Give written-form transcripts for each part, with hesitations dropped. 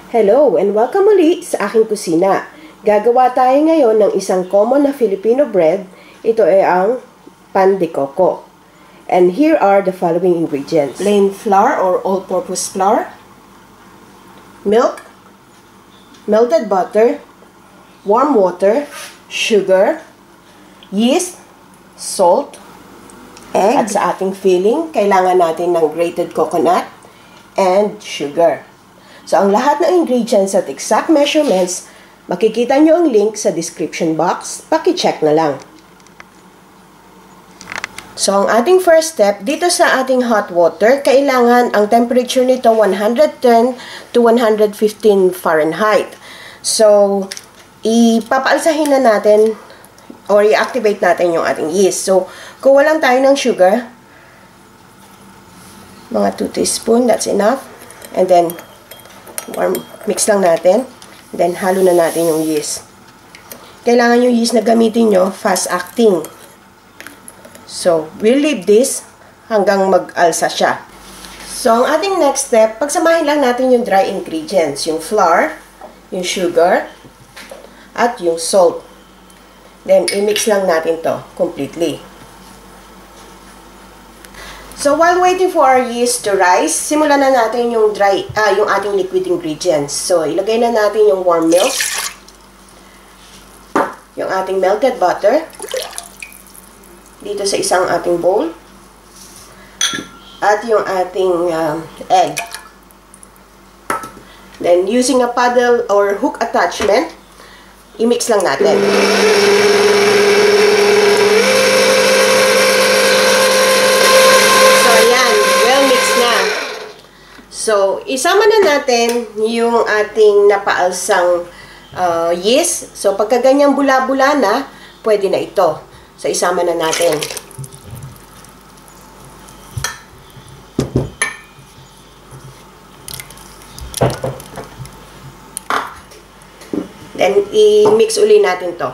Hello and welcome muli sa aking kusina. Gagawa tayo ngayon ng isang common na Filipino bread. Ito ay ang pan de coco. And here are the following ingredients. Plain flour or all-purpose flour, milk, melted butter, warm water, sugar, yeast, salt, egg. At sa ating filling, kailangan natin ng grated coconut and sugar. So, ang lahat ng ingredients at exact measurements, makikita nyo ang link sa description box. Paki-check na lang. So, ang ating first step, dito sa ating hot water, kailangan ang temperature nito 110 to 115 Fahrenheit. So, ipapaalsahin na natin or i-activate natin yung ating yeast. So, kuha lang tayo ng sugar. Mga 2 teaspoon, that's enough. And then, warm mix lang natin. Then, halo na natin yung yeast. Kailangan yung yeast na gamitin nyo, fast-acting. So, we'll leave this hanggang mag-alsa siya. So, ang ating next step, pagsamahin lang natin yung dry ingredients. Yung flour, yung sugar, at yung salt. Then, i-mix lang natin to completely. So, while waiting for our yeast to rise, simulan na natin yung yung ating liquid ingredients. So, ilagay na natin yung warm milk, yung ating melted butter, dito sa isang ating bowl, at yung ating egg. Then, using a paddle or hook attachment, i-mix lang natin. So, isama na natin yung ating napaalsang yeast. So, pagka ganyang bula-bula na, pwede na ito. So, isama na natin. Then, i-mix uli natin to.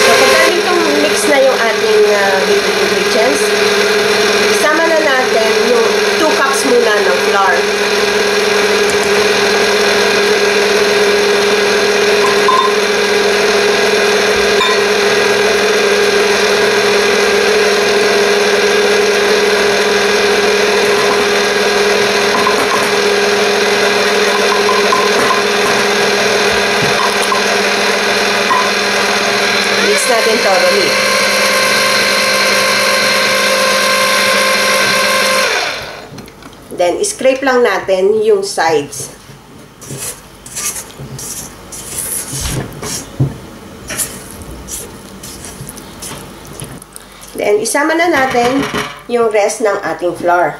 So, pagka itong mix na yung ating liquid ingredients, isama na natin yung 2 cups muna ng flour. Mix natin thoroughly. Then, scrape lang natin yung sides. Then, isama na natin yung rest ng ating flour.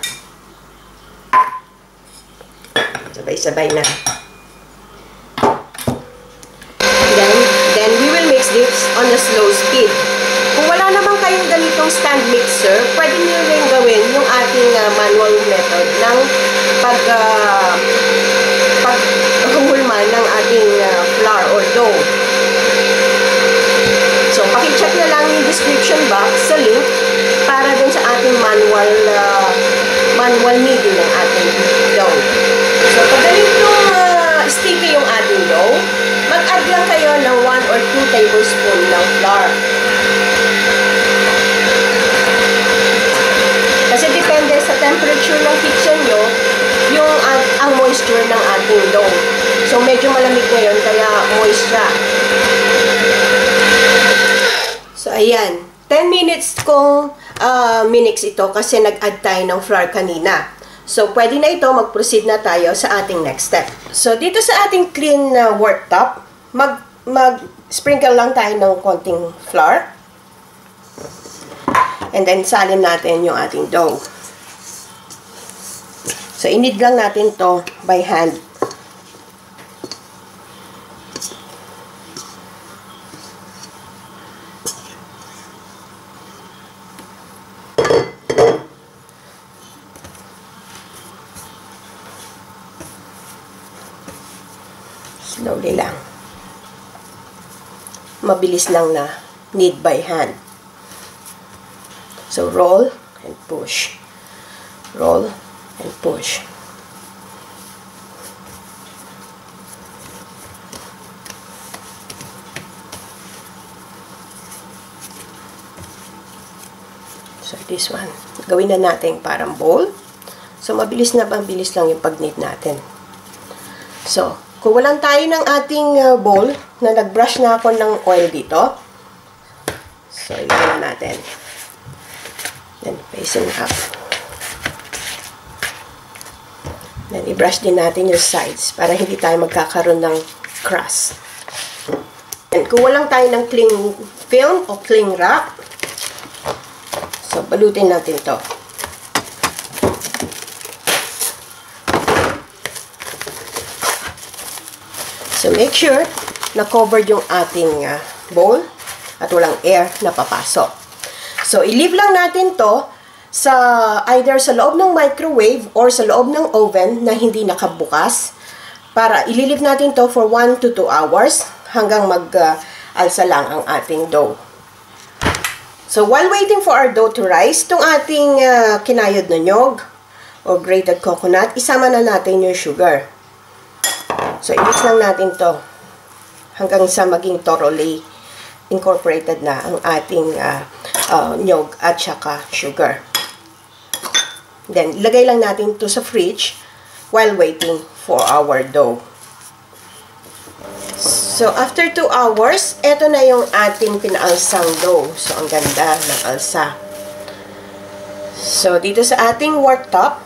Sabay-sabay na. Then, we will mix this on a slow speed. Kung wala naman kayong ganitong stand mixer, pwede nyo rin gawin yung ating manual method ng paghulma ng ating flour or dough. So, pakicheck na lang yung description box sa link para dun sa ating manual kneading ng ating dough. So, pag ganitong sticky yung ating dough, mag-add lang kayo ng 1 or 2 tablespoon ng flour. Kasi depende sa temperature ng kitchen nyo, ang moisture ng ating dough. So, medyo malamig ngayon, kaya moist siya. So, ayan. 10 minutes kong minix ito kasi nag-add tayo ng flour kanina. So, pwede na ito, mag-proceed na tayo sa ating next step. So, dito sa ating clean worktop, mag-sprinkle lang tayo ng konting flour. And then, salin natin yung ating dough. So, i-knead lang natin to by hand. Slowly lang. Mabilis lang na knead by hand. So, roll and push. Roll and push. So this one, gawin na natin parang bowl. So mabilis lang yung pag-knead natin. So, kuwalan tayo ng ating bowl na nag-brush na ako ng oil dito. So, ilagay na natin. Then, facing up. Then, i-brush din natin yung sides para hindi tayo magkakaroon ng crust. And kuha lang tayo ng cling film o cling wrap. So, balutin natin to. So, make sure na covered yung ating bowl at walang air na papasok. So, i-leave lang natin to sa either sa loob ng microwave or sa loob ng oven na hindi nakabukas para i-leave natin to for 1 to 2 hours hanggang mag-alsa lang ang ating dough. So, while waiting for our dough to rise, itong ating kinayod na nyog or grated coconut, isama na natin yung sugar. So, i-mix lang natin to hanggang sa maging thoroughly incorporated na ang ating nyog at saka sugar. Then, ilagay lang natin to sa fridge while waiting for our dough. So, after 2 hours, eto na yung ating pinaalsang dough. So, ang ganda ng alsa. So, dito sa ating worktop,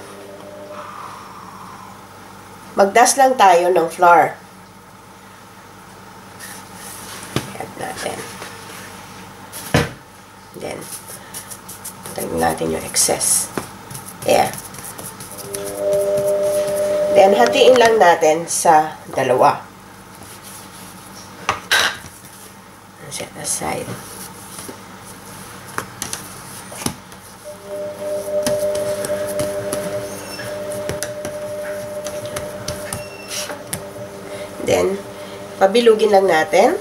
mag-dust lang tayo ng flour. Add natin. Then, tanggalin natin yung excess air. Then, hatiin lang natin sa dalawa. Set aside. Then, pabilugin lang natin.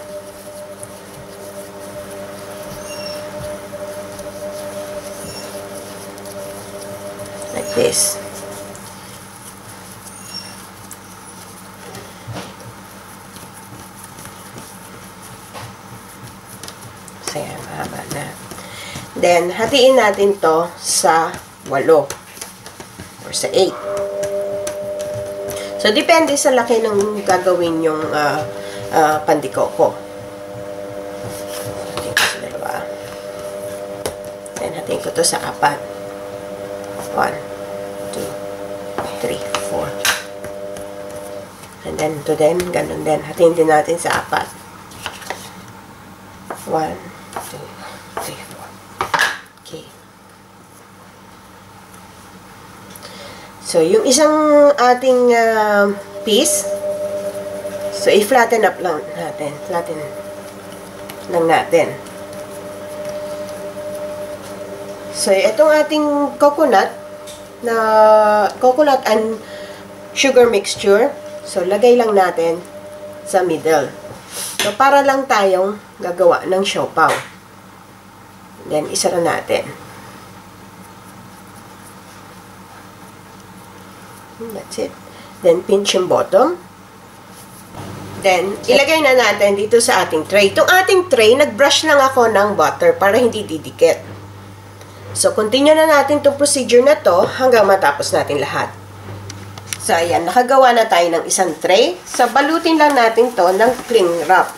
Like this. So, yan, mahaba na. Then, hatiin natin to sa 8 or sa 8. So, depende sa laki ng gagawin yung pandikoko. Hatiin ko sa 2. Then, hatiin ko to sa 4. 1, 2, 3, 4. And then, to then, ganun din. Hatiin din natin sa 4. 1, 2, 3, 4. Okay. So, yung isang ating piece, so, i-flatten up lang natin. Flatten lang natin. So, itong ating coconut and sugar mixture, so, lagay lang natin sa middle. So, para lang tayong gagawa ng siopaw. Then, isara natin. That's it. Then, pinch yung bottom. Then, ilagay na natin dito sa ating tray. Itong ating tray, nag-brush lang ako ng butter para hindi didikit. So, continue na natin itong procedure na to hanggang matapos natin lahat. So, ayan. Nakagawa na tayo ng isang tray. So, balutin lang natin to ng cling wrap.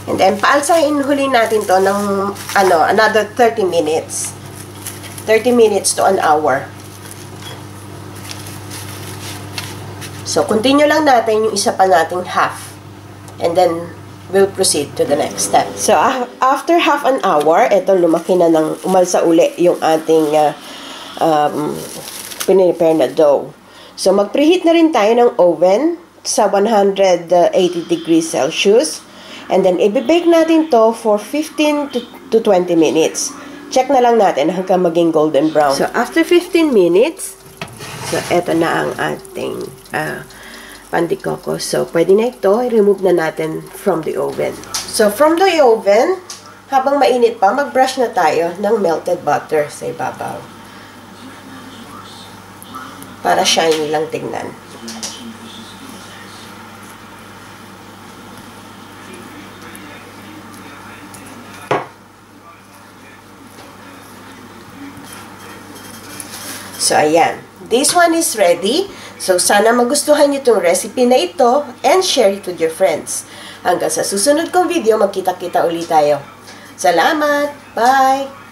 And then, paalsahin huli natin to ng, another 30 minutes. 30 minutes to an hour. So, continue lang natin yung isa pa nating half. And then, we'll proceed to the next step. So, after half an hour, eto lumaki na ng umalsa uli yung ating pinipare na dough. So, mag-preheat na rin tayo ng oven sa 180 degrees Celsius. And then, i-bake natin to for 15 to 20 minutes. Check na lang natin hanggang maging golden brown. So, after 15 minutes, So, eto na ang ating pan de coco. So, pwede na ito. I-remove na natin from the oven. So, from the oven, habang mainit pa, mag-brush na tayo ng melted butter sa ibabaw. Para shiny lang tingnan. So, ayan. This one is ready. So, sana magustuhan nyo itong recipe na ito and share it with your friends. Hanggang sa susunod kong video, magkita-kita ulit tayo. Salamat! Bye!